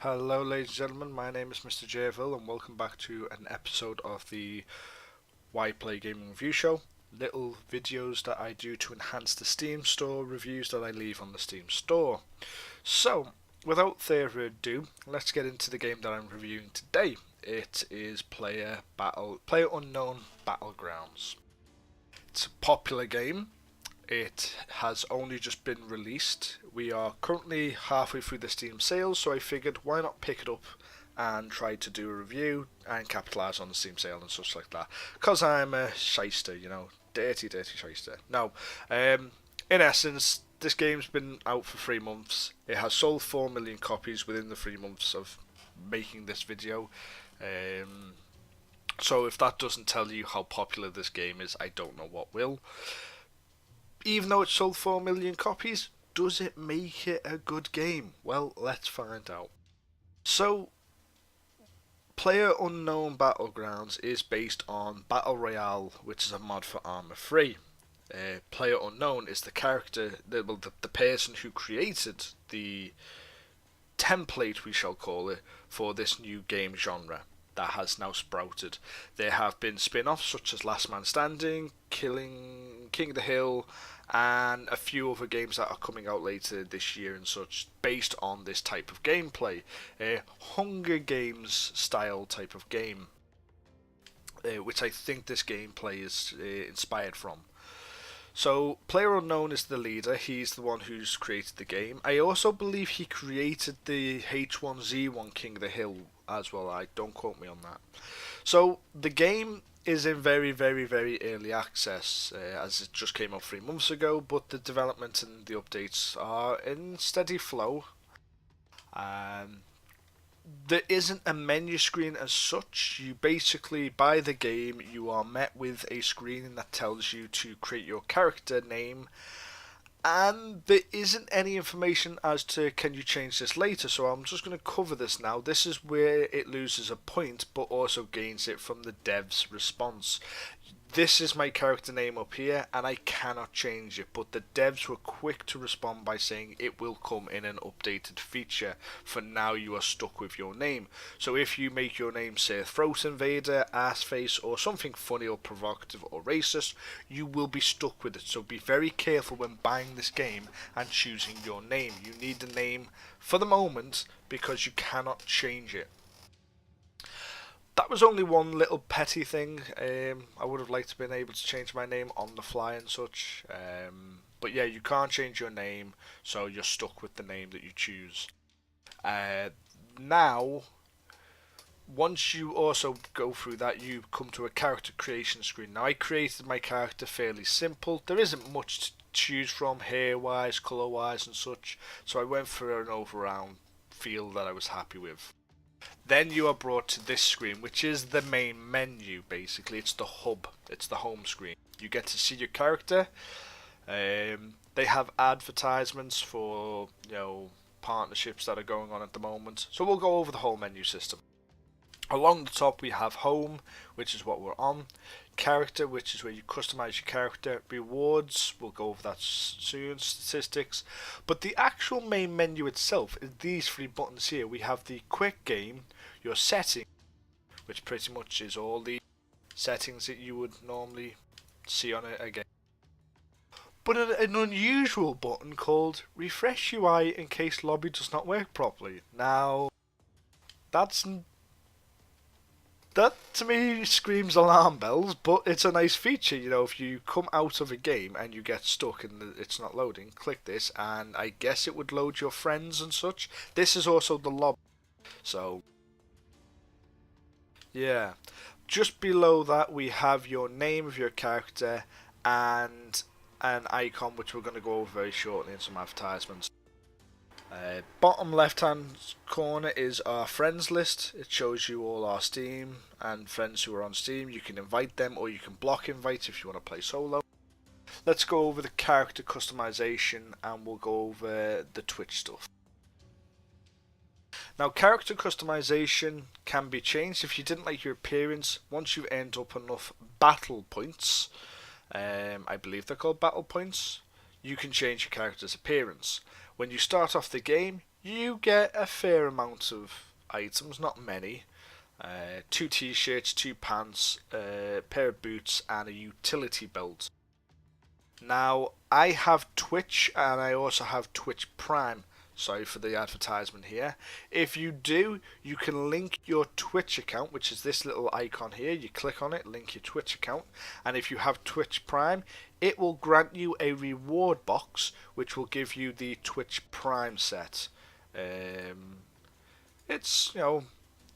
Hello ladies and gentlemen, my name is Mr. Javille and welcome back to an episode of the Why Play Gaming Review Show. Little videos that I do to enhance the Steam store, reviews that I leave on the Steam store. So, without further ado, let's get into the game that I'm reviewing today. It is Player Unknown Battlegrounds. It's a popular game. It has only just been released. We are currently halfway through the Steam sale, so I figured why not pick it up and try to do a review and capitalise on the Steam sale and such like that. Because I'm a shyster, dirty shyster. Now, in essence, this game's been out for 3 months. It has sold 4 million copies within the 3 months of making this video. So if that doesn't tell you how popular this game is, I don't know what will. Even though it sold 4 million copies, does it make it a good game? Well, let's find out. So, Player Unknown Battlegrounds is based on Battle Royale, which is a mod for Arma 3. Player Unknown is the character, the person who created the template, we shall call it, for this new game genre that has now sprouted. There have been spin-offs such as Last Man Standing, King of the Hill, and a few other games that are coming out later this year and such, based on this type of gameplay. A Hunger Games style type of game, which I think this gameplay is inspired from. So, Player Unknown is the leader. He's the one who's created the game. I also believe he created the H1Z1 King of the Hill as well. Don't quote me on that. So, the game is in very early access, as it just came out 3 months ago, but the development and the updates are in steady flow. There isn't a menu screen as such. You basically, buy the game, you are met with a screen that tells you to create your character name, and there isn't any information as to can you change this later, so I'm just going to cover this now. This is where it loses a point but also gains it from the dev's response. This is my character name up here and I cannot change it, but the devs were quick to respond by saying it will come in an updated feature. For now you are stuck with your name. So if you make your name say Throat Invader, Assface, or something funny or provocative or racist, you will be stuck with it. So be very careful when buying this game and choosing your name. You need the name for the moment because you cannot change it. That was only one little petty thing. I would have liked to have been able to change my name on the fly and such. But yeah, you can't change your name, so you're stuck with the name that you choose. Now, once you also go through that, you come to a character creation screen. Now, I created my character fairly simple. There isn't much to choose from, hair-wise, colour-wise and such. So I went for an all-round feel that I was happy with. Then you are brought to this screen, which is the main menu, basically. It's the hub, it's the home screen. You get to see your character. They have advertisements for, partnerships that are going on at the moment. So we'll go over the whole menu system. Along the top we have home, which is what we're on. Character, which is where you customize your character. Rewards, we'll go over that soon. Statistics. But the actual main menu itself is these 3 buttons here. We have the quick game, your setting, which pretty much is all the settings that you would normally see on a game. But an unusual button called refresh UI in case lobby does not work properly. Now, that to me screams alarm bells, but it's a nice feature. If you come out of a game and you get stuck and it's not loading, click this and I guess it would load your friends and such. This is also the lobby. So, yeah. Just below that we have your name of your character and an icon which we're going to go over very shortly in some advertisements. Bottom left hand corner is our friends list. It shows you all our Steam and friends who are on Steam. You can invite them or you can block invites if you want to play solo. Let's go over the character customization and we'll go over the Twitch stuff. Now, character customization can be changed if you didn't like your appearance. Once you've earned up enough battle points, I believe they're called battle points, you can change your character's appearance. When you start off the game, you get a fair amount of items, not many. 2 t-shirts, 2 pants, a pair of boots, and a utility belt. Now, I have Twitch, and I also have Twitch Prime. Sorry for the advertisement here. If you do, you can link your Twitch account, which is this little icon here. You click on it, link your Twitch account, and if you have Twitch Prime, it will grant you a reward box, which will give you the Twitch Prime set. It's,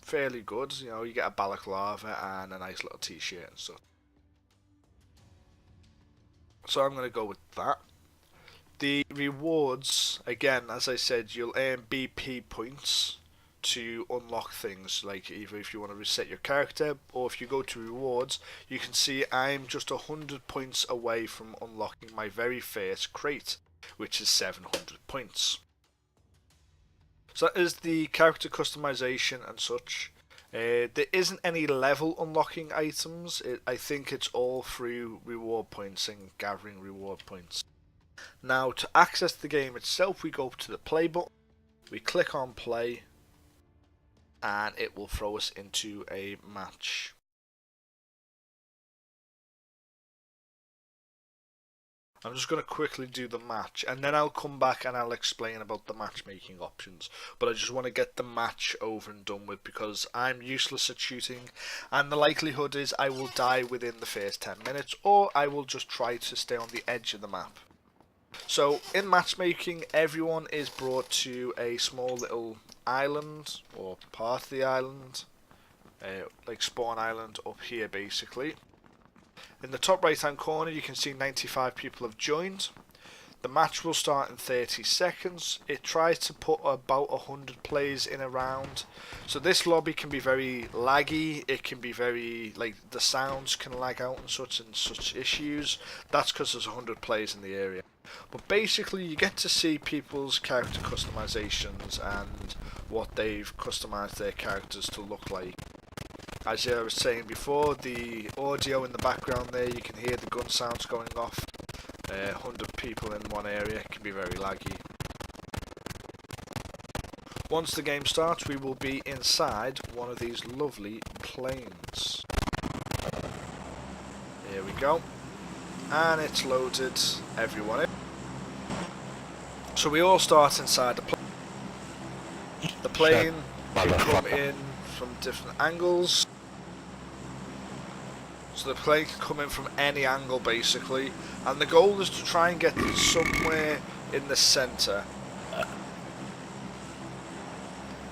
fairly good. You get a balaclava and a nice little t-shirt and stuff. So I'm going to go with that. The rewards, again, as I said, you'll earn BP points to unlock things, like either if you want to reset your character, or if you go to rewards, you can see I'm just 100 points away from unlocking my very first crate, which is 700 points. So that is the character customization and such. There isn't any level unlocking items. I think it's all through reward points and gathering reward points. Now, to access the game itself, we go to the play button, we click on play, and it will throw us into a match. I'm just going to quickly do the match, and then I'll come back and I'll explain about the matchmaking options. But I just want to get the match over and done with, because I'm useless at shooting, and the likelihood is I will die within the first 10 minutes, or I will just try to stay on the edge of the map. So in matchmaking, everyone is brought to a small little island, or part of the island, like spawn island up here basically. In the top right hand corner you can see 95 people have joined. The match will start in 30 seconds. It tries to put about 100 players in a round. So this lobby can be very laggy. It can be very, the sounds can lag out and such issues. That's because there's 100 players in the area. But basically you get to see people's character customizations and what they've customized their characters to look like. As I was saying before, the audio in the background there, you can hear the gun sounds going off. 100 people in one area can be very laggy. Once the game starts, we will be inside one of these lovely planes. Here we go. And it's loaded everyone in. So we all start inside the plane. The plane can come in from different angles. So the plane can come in from any angle basically, and the goal is to try and get somewhere in the centre.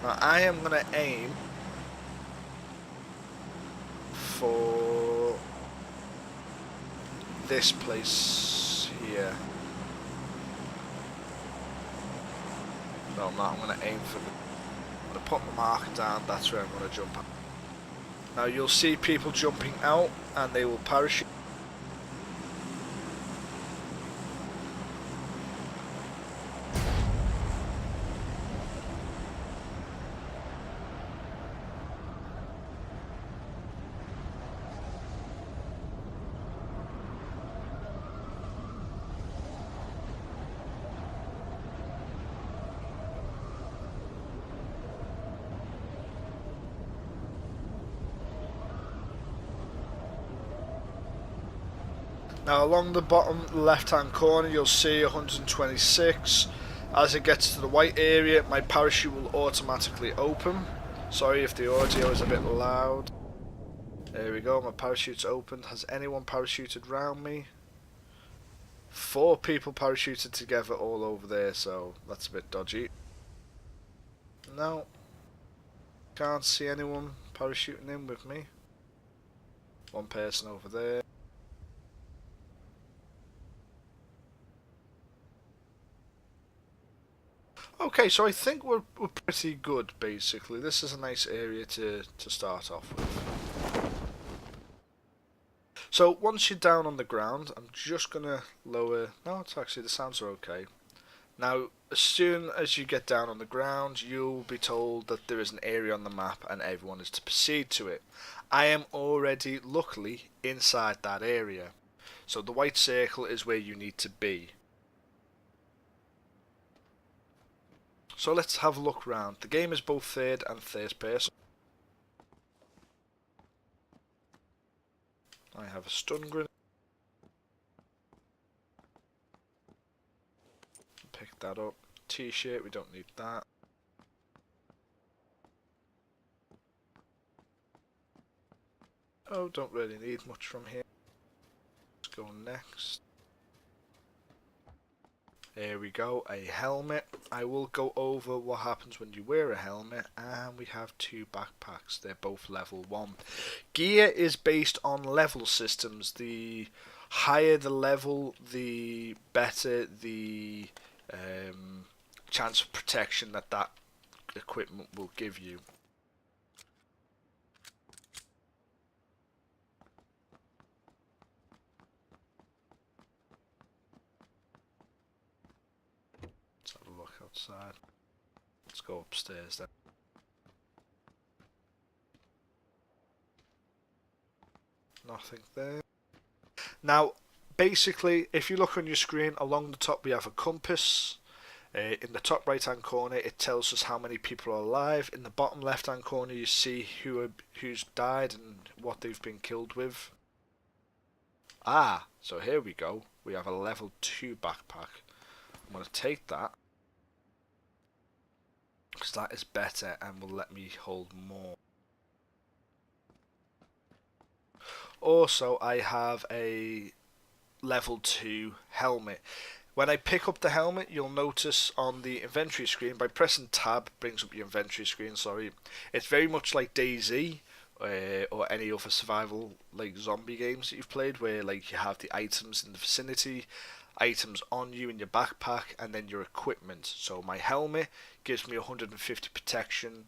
Now I am going to aim for this place here. No, I'm not. I'm going to aim for I'm going to put my marker down, that's where I'm going to jump at. Now you'll see people jumping out and they will parachute. Now along the bottom left hand corner you'll see 126. As it gets to the white area my parachute will automatically open. Sorry if the audio is a bit loud. There we go, my parachute's opened. Has anyone parachuted round me? 4 people parachuted together all over there, so that's a bit dodgy. No, can't see anyone parachuting in with me. One person over there. Okay, so I think we're pretty good basically. This is a nice area to start off with. So once you're down on the ground, I'm just gonna lower. No, it's actually the sounds are okay. Now, as soon as you get down on the ground, you'll be told that there is an area on the map and everyone is to proceed to it. I am already, luckily, inside that area. So the white circle is where you need to be. So let's have a look around. The game is both third and first person. I have a stun grenade. Pick that up. T-shirt, we don't need that. Oh, don't really need much from here. Let's go next. There we go, a helmet. I will go over what happens when you wear a helmet, and we have 2 backpacks. They're both level 1. Gear is based on level systems. The higher the level, the better the chance of protection that equipment will give you. Let's have a look outside. Let's go upstairs then. Nothing there. Now, basically, if you look on your screen, along the top we have a compass. In the top right hand corner it tells us how many people are alive. In the bottom left hand corner you see who's died and what they've been killed with. Ah, so here we go. We have a level 2 backpack. I'm going to take that, because that is better and will let me hold more. Also, I have a level 2 helmet. When I pick up the helmet, you'll notice on the inventory screen, by pressing tab, brings up your inventory screen, sorry. It's very much like DayZ, or any other survival like zombie games that you've played, where like you have the items in the vicinity, items on you in your backpack, and then your equipment. So my helmet gives me 150 protection,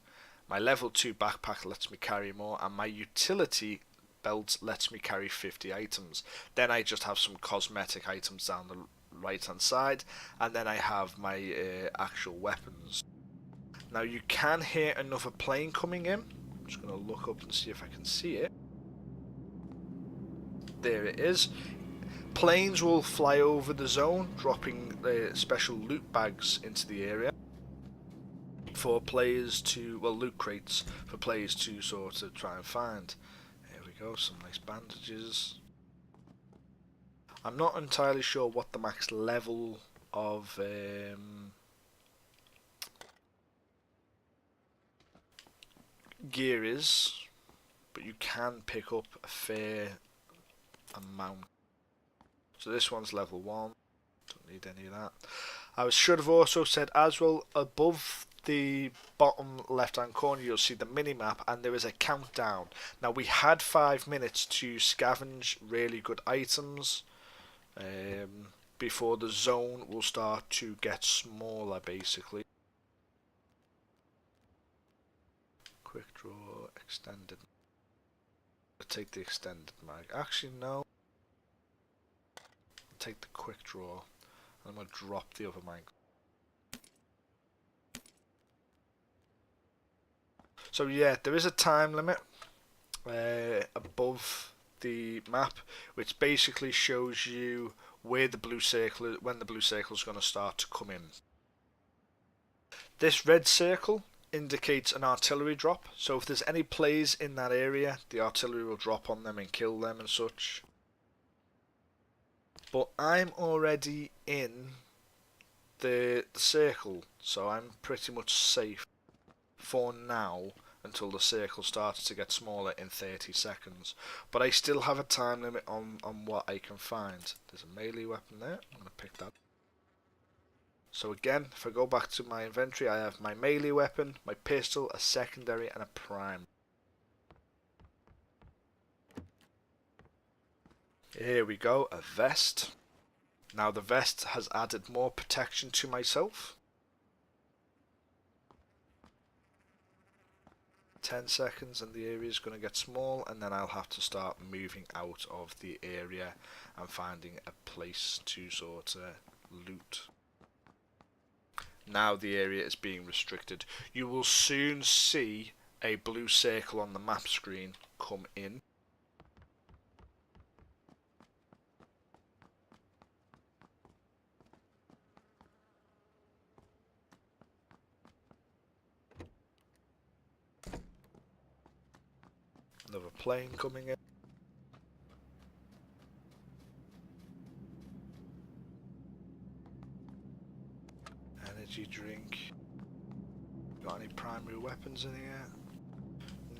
my level 2 backpack lets me carry more, and my utility belt lets me carry 50 items. Then I just have some cosmetic items down the right hand side, and then I have my actual weapons. Now you can hear another plane coming in. I'm just going to look up and see if I can see it. There it is. Planes will fly over the zone, dropping special loot bags into the area for players to, well, loot crates for players to sort of try and find. Here we go, some nice bandages. I'm not entirely sure what the max level of gear is, but you can pick up a fair amount. So this one's level 1, don't need any of that. I should have also said as well, above the bottom left hand corner you'll see the mini-map, and there is a countdown. Now we had 5 minutes to scavenge really good items before the zone will start to get smaller, basically. Quick draw, extended. I'll take the extended mag. Actually, no. I'll take the quick draw. I'm going to drop the other mag. So yeah, there is a time limit above the map, which basically shows you where the blue circle, when the blue circle is going to start to come in. This red circle indicates an artillery drop, so if there's any players in that area, the artillery will drop on them and kill them and such. But I'm already in the circle, so I'm pretty much safe for now until the circle starts to get smaller in 30 seconds. But I still have a time limit on what I can find. There's a melee weapon there, I'm going to pick that. So again, if I go back to my inventory, I have my melee weapon, my pistol, a secondary and a prime. Here we go, a vest. Now the vest has added more protection to myself. 10 seconds and the area is going to get small, and then I'll have to start moving out of the area and finding a place to sort of loot. Now the area is being restricted. You will soon see a blue circle on the map screen come in. Another plane coming in. Energy drink. Got any primary weapons in here?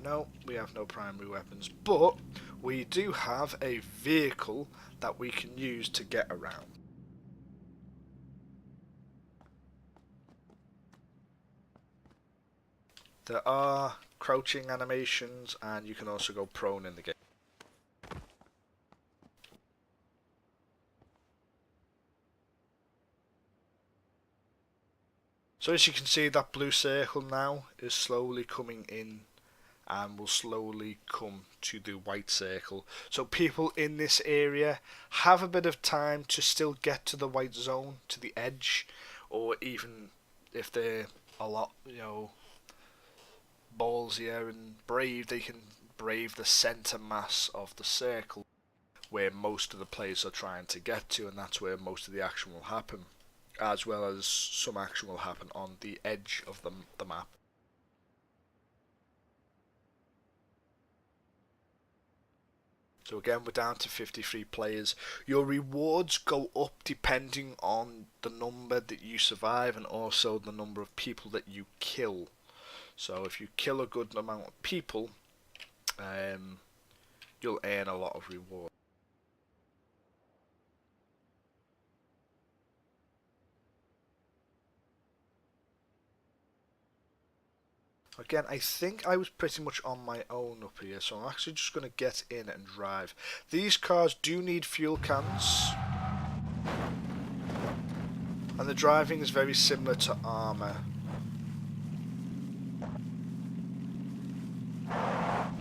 No, we have no primary weapons, but we do have a vehicle that we can use to get around. There are crouching animations, and you can also go prone in the game. So as you can see, that blue circle now is slowly coming in and will slowly come to the white circle. So people in this area have a bit of time to still get to the white zone, to the edge, or even if they're a lot, you know, ballsier and brave, they can brave the center mass of the circle where most of the players are trying to get to, and that's where most of the action will happen, as well as some action will happen on the edge of the map. So again, we're down to 53 players. Your rewards go up depending on the number that you survive and also the number of people that you kill. So if you kill a good amount of people, you'll earn a lot of reward. Again, I think I was pretty much on my own up here, so I'm actually just going to get in and drive. These cars do need fuel cans, and the driving is very similar to Armour.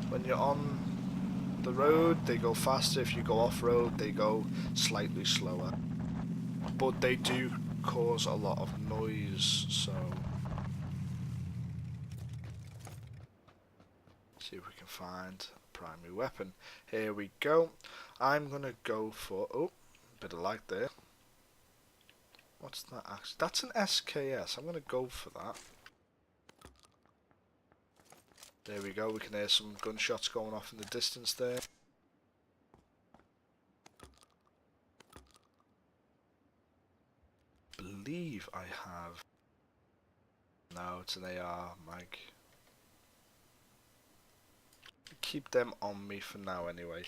When you're on the road, they go faster. If you go off-road, they go slightly slower. But they do cause a lot of noise, so... see if we can find a primary weapon. Here we go. I'm gonna go for... oh, bit of light there. What's that actually? That's an SKS. I'm gonna go for that. There we go. We can hear some gunshots going off in the distance there. Believe I have... no, it's an AR mag. Keep them on me for now anyway.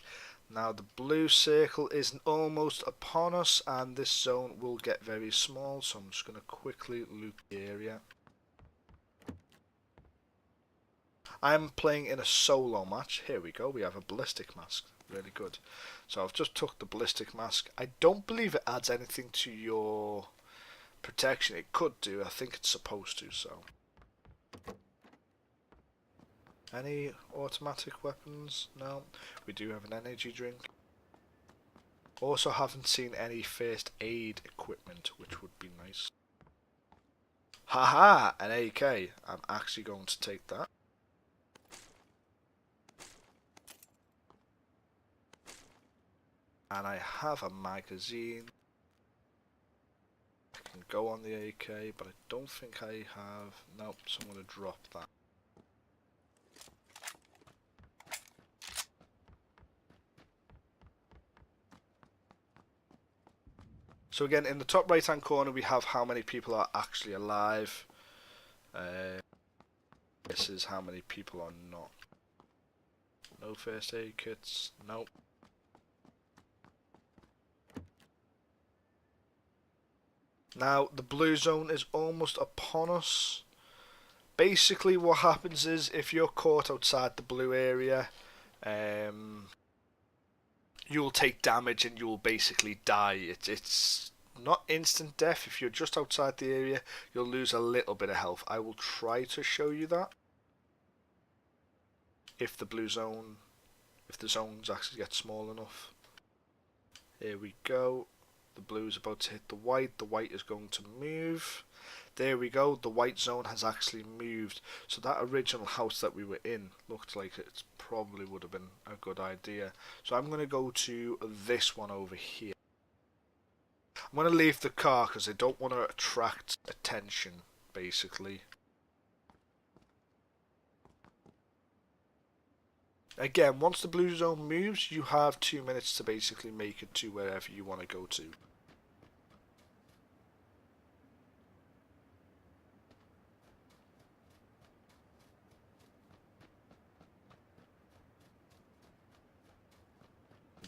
Now the blue circle is almost upon us, and this zone will get very small, so I'm just going to quickly loop the area. I'm playing in a solo match. Here we go, we have a ballistic mask. Really good. So I've just took the ballistic mask. I don't believe it adds anything to your protection. It could do, I think it's supposed to, so... any automatic weapons? No. We do have an energy drink. Also haven't seen any first aid equipment, which would be nice. Haha! An AK. I'm actually going to take that. And I have a magazine. I can go on the AK, but I don't think I have... nope, so I'm going to drop that. So again, in the top right hand corner we have how many people are actually alive. This is how many people are not. No first aid kits, nope. Now the blue zone is almost upon us. Basically what happens is if you're caught outside the blue area, you'll take damage and you'll basically die. It's not instant death. If you're just outside the area, you'll lose a little bit of health. I will try to show you that. If the zones actually get small enough. Here we go. The blue is about to hit the white. The white is going to move. There we go. The white zone has actually moved. So that original house that we were in looked like it probably would have been a good idea. So I'm going to go to this one over here. I'm going to leave the car because I don't want to attract attention, basically. Again, once the blue zone moves, you have 2 minutes to basically make it to wherever you want to go to.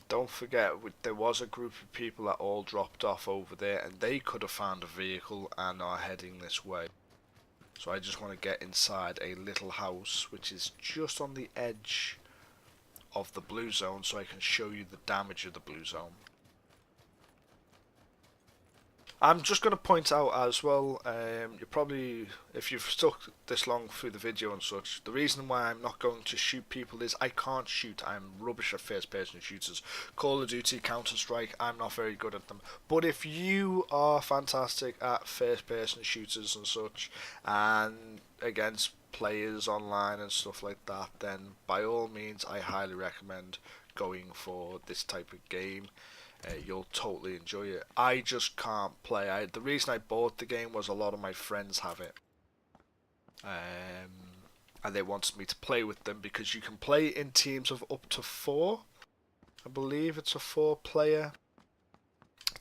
Don't forget, there was a group of people that all dropped off over there, and they could have found a vehicle and are heading this way. So I just want to get inside a little house, which is just on the edge of the blue zone, so I can show you the damage of the blue zone. I'm just going to point out as well, you're probably, if you've stuck this long through the video and such, the reason why I'm not going to shoot people is I can't shoot. I'm rubbish at first person shooters. Call of Duty, Counter-Strike, I'm not very good at them. But if you are fantastic at first person shooters and such, and against players online and stuff like that, then by all means I highly recommend going for this type of game. You'll totally enjoy it. I just can't play. The reason I bought the game was a lot of my friends have it, and they wanted me to play with them because you can play in teams of up to 4. I believe it's a 4-player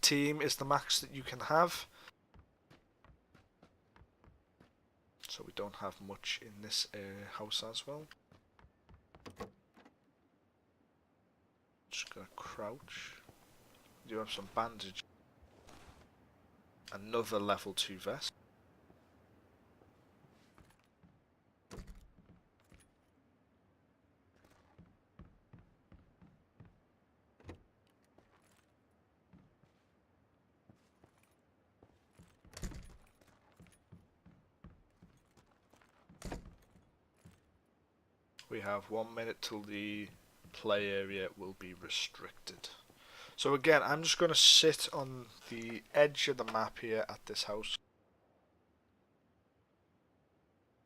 team is the max that you can have. So we don't have much in this house as well. Just gonna crouch. You have some bandage. Another level 2 vest. We have 1 minute till the play area will be restricted. So again, I'm just going to sit on the edge of the map here at this house.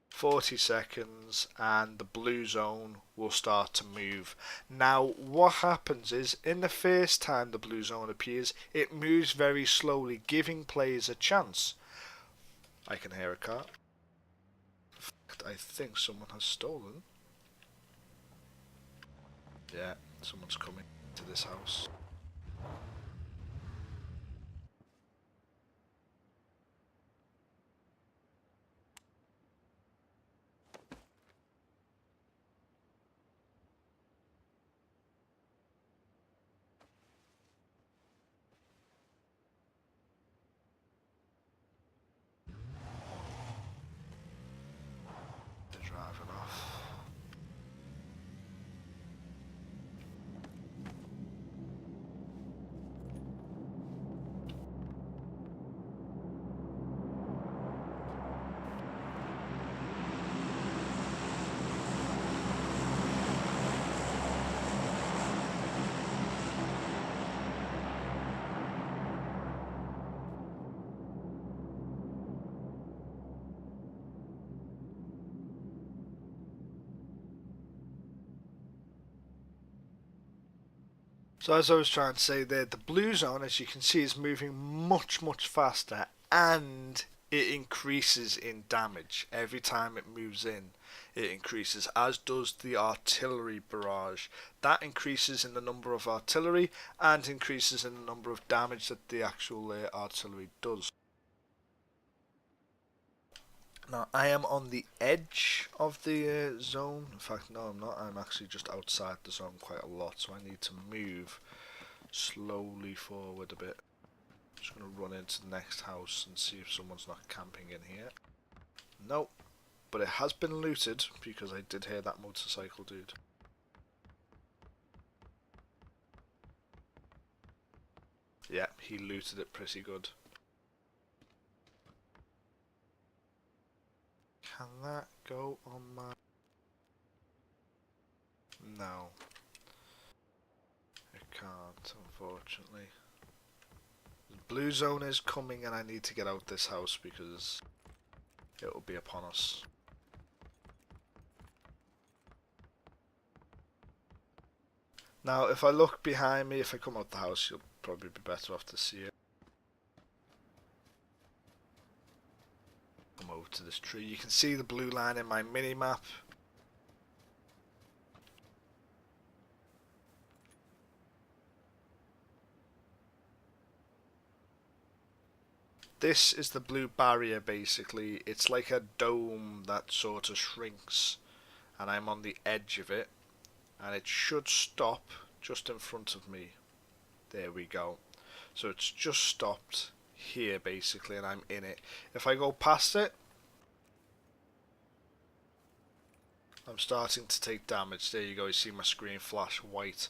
40 seconds and the blue zone will start to move. Now what happens is, in the first time the blue zone appears, it moves very slowly, giving players a chance. I can hear a car. In fact, I think someone has stolen. Yeah, someone's coming to this house. They're driving off. So as I was trying to say there, the blue zone, as you can see, is moving much faster, and it increases in damage. Every time it moves in, it increases, as does the artillery barrage. That increases in the number of artillery and increases in the number of damage that the actual artillery does. Now I am on the edge of the zone. In fact, no, I'm not. I'm actually just outside the zone quite a lot, so I need to move slowly forward a bit. I'm just going to run into the next house and see if someone's not camping in here. Nope, but it has been looted because I did hear that motorcycle dude. Yeah, he looted it pretty good. Can that go on my... No. It can't, unfortunately. The blue zone is coming and I need to get out this house because it will be upon us. Now, if I look behind me, if I come out the house, you'll probably be better off to see it. Come over to this tree. You can see the blue line in my mini-map. This is the blue barrier basically. It's like a dome that sort of shrinks, and I'm on the edge of it, and it should stop just in front of me. There we go. So it's just stopped here basically, and I'm in it. If I go past it, I'm starting to take damage. There you go, you see my screen flash white,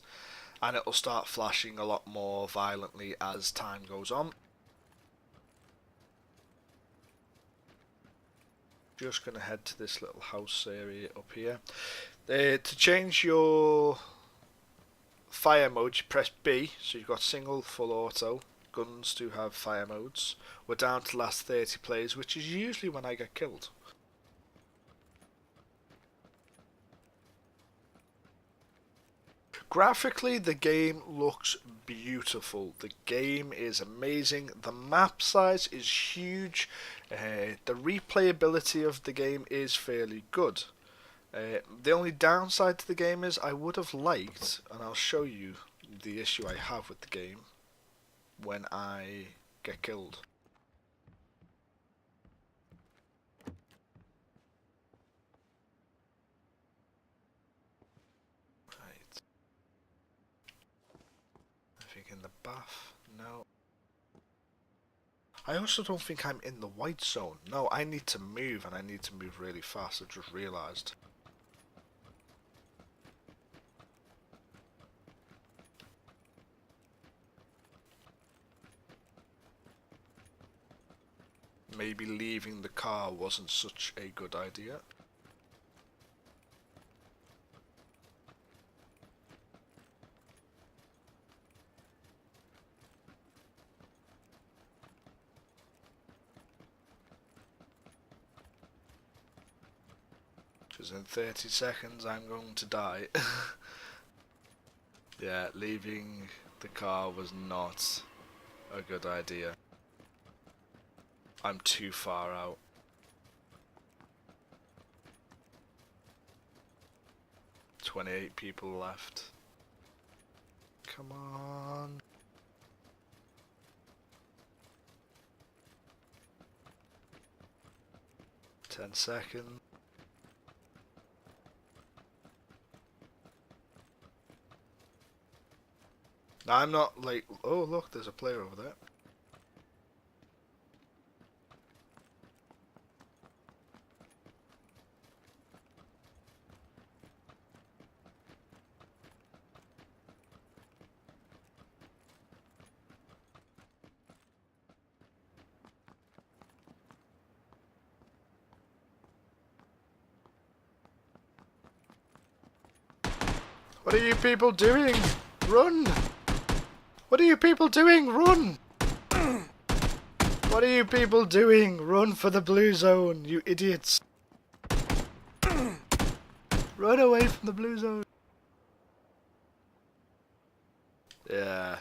and it'll start flashing a lot more violently as time goes on. Just going to head to this little house area up here. To change your fire mode, you press B, so you've got single, full auto. Guns do have fire modes. We're down to the last 30 players, which is usually when I get killed. Graphically, the game looks beautiful. The game is amazing. The map size is huge. The replayability of the game is fairly good. The only downside to the game is I would have liked, and I'll show you the issue I have with the game when I get killed. Right. I think in the bath, no. I also don't think I'm in the white zone. No, I need to move, and I need to move really fast. I just realised. Maybe leaving the car wasn't such a good idea. Because in 30 seconds I'm going to die. Yeah, leaving the car was not a good idea. I'm too far out. "28 people left. Come on. "10 seconds. Now I'm not like, oh look, there's a player over there. What are you people doing? Run! What are you people doing? Run! What are you people doing? Run for the blue zone, you idiots! Run away from the blue zone! Yeah.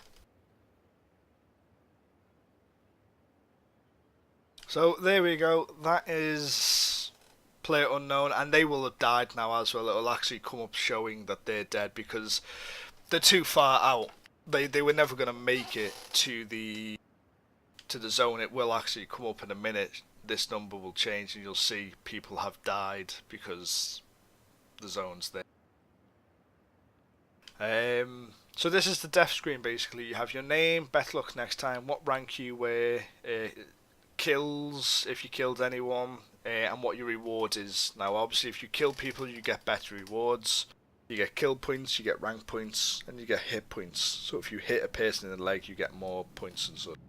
So there we go. That is Player Unknown, and they will have died now as well. It'll actually come up showing that they're dead because they're too far out. They were never going to make it to the zone. It will actually come up in a minute. This number will change and you'll see people have died because the zone's there. So this is the death screen basically. You have your name, better luck next time, what rank you were, kills if you killed anyone, and what your reward is. Now obviously if you kill people you get better rewards. You get kill points, you get rank points, and you get hit points. So if you hit a person in the leg you get more points and such.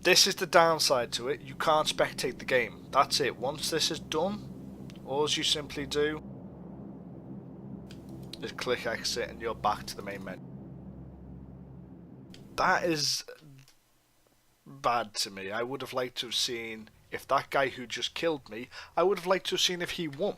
This is the downside to it. You can't spectate the game. That's it. Once this is done, all you simply do is click exit and you're back to the main menu. That is bad to me. I would have liked to have seen, if that guy who just killed me, I would have liked to have seen if he won.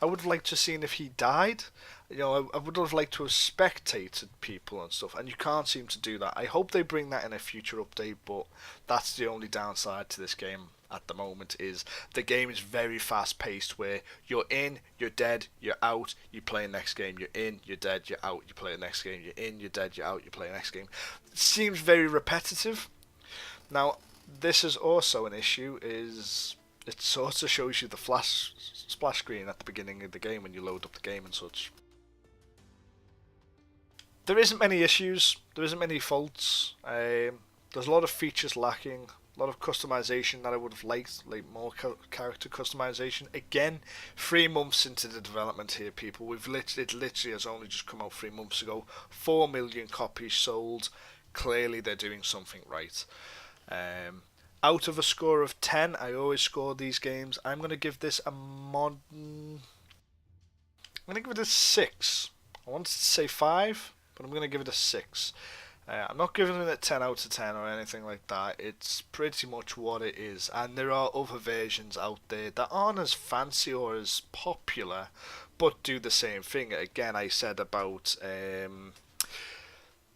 I would have liked to have seen if he died. You know, I would have liked to have spectated people and stuff, and you can't seem to do that. I hope they bring that in a future update, but that's the only downside to this game. at the moment is the game is very fast paced, where you're in, you're dead, you're out, you play the next game, you're in, you're dead, you're out, you play the next game, you're in, you're dead, you're out, you play the next game. It seems very repetitive. Now, this is also an issue, is it sort of shows you the splash screen at the beginning of the game when you load up the game and such. There isn't many issues, there isn't many faults. There's a lot of features lacking, a lot of customization that I would have liked, like more character customization. Again, 3 months into the development here, people. It literally has only just come out 3 months ago. 4 million copies sold. Clearly, they're doing something right. Out of a score of 10, I always score these games. I'm going to give this I'm going to give it a 6. I wanted to say 5, but I'm going to give it a 6. I'm not giving it a 10 out of 10 or anything like that. It's pretty much what it is. And there are other versions out there that aren't as fancy or as popular, but do the same thing. Again, I said about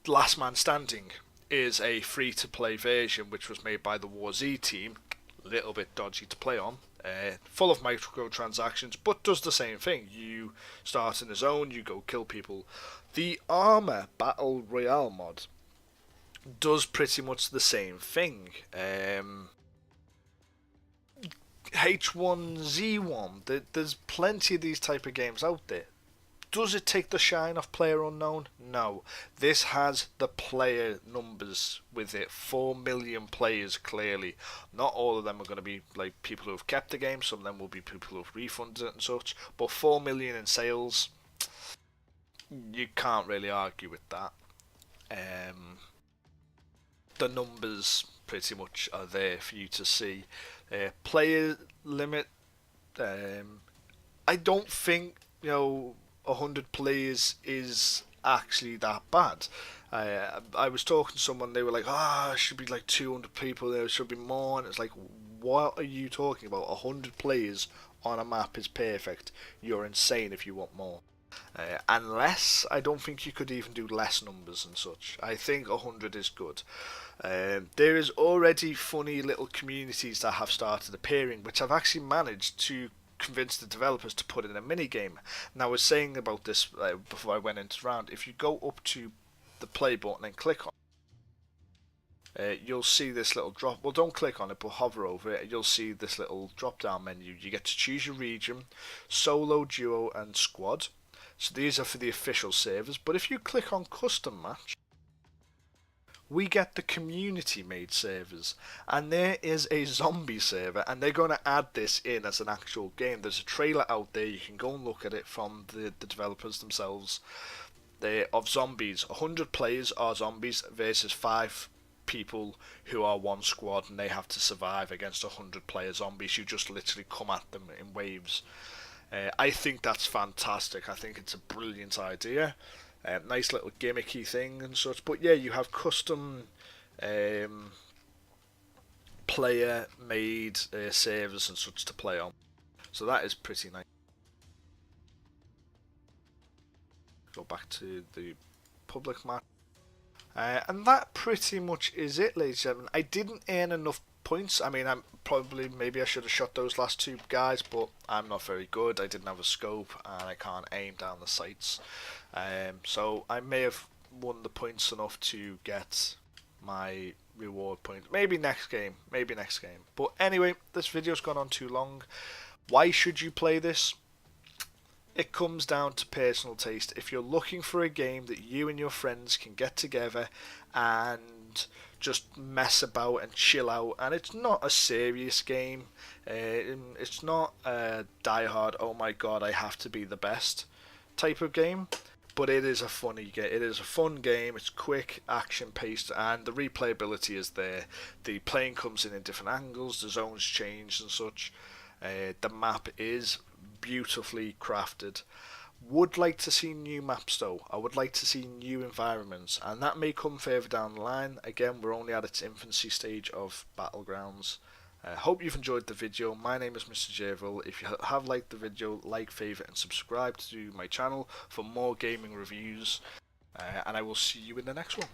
Last Man Standing is a free-to-play version which was made by the War Z team. A little bit dodgy to play on. Full of microtransactions, but does the same thing. You start in a zone, you go kill people. The Armour Battle Royale mod does pretty much the same thing. H1Z1, there's plenty of these type of games out there. Does it take the shine off PlayerUnknown? No. This has the player numbers with it. 4 million players, clearly. Not all of them are going to be like people who have kept the game. Some of them will be people who have refunded it and such. But 4 million in sales, you can't really argue with that. The numbers pretty much are there for you to see. Player limit, I don't think, 100 players is actually that bad. I was talking to someone, they were like, it should be like 200 people, there should be more, and it's like, what are you talking about? 100 players on a map is perfect. You're insane if you want more. Unless, I don't think you could even do less numbers and such. I think 100 is good. There is already funny little communities that have started appearing, which I've actually managed to convince the developers to put in a mini game. Now, I was saying about this before I went into the round. If you go up to the play button and click on it, you'll see this little drop. Well, don't click on it, but hover over it. You'll see this little drop down menu. You get to choose your region, solo, duo, and squad. So these are for the official servers. But if you click on custom match, we get the community made servers, and there is a zombie server, and they're going to add this in as an actual game. There's a trailer out there, you can go and look at it from the developers themselves. They're of zombies. 100 players are zombies versus 5 people who are one squad, and they have to survive against 100 player zombies who just literally come at them in waves. I think that's fantastic. I think it's a brilliant idea. Nice little gimmicky thing and such. But yeah, you have custom player made servers and such to play on. So that is pretty nice. Go back to the public match. And that pretty much is it, ladies and gentlemen. I didn't earn enough points. I mean, maybe I should have shot those last 2 guys, but I'm not very good. I didn't have a scope, and I can't aim down the sights. So I may have won the points enough to get my reward point. Maybe next game. But anyway, this video's gone on too long. Why should you play this? It comes down to personal taste. If you're looking for a game that you and your friends can get together and just mess about and chill out, and it's not a serious game, it's not a die-hard, oh my god, I have to be the best type of game, but it is a funny game. It is a fun game. It's quick, action-paced, and the replayability is there. The playing comes in different angles, the zones change and such. The map is beautifully crafted. Would like to see new maps though. I would like to see new environments, and that may come further down the line. Again, we're only at its infancy stage of Battlegrounds. Hope you've enjoyed the video. My name is Mr. Jervil. If you have liked the video, like, favourite and subscribe to my channel for more gaming reviews, and I will see you in the next one.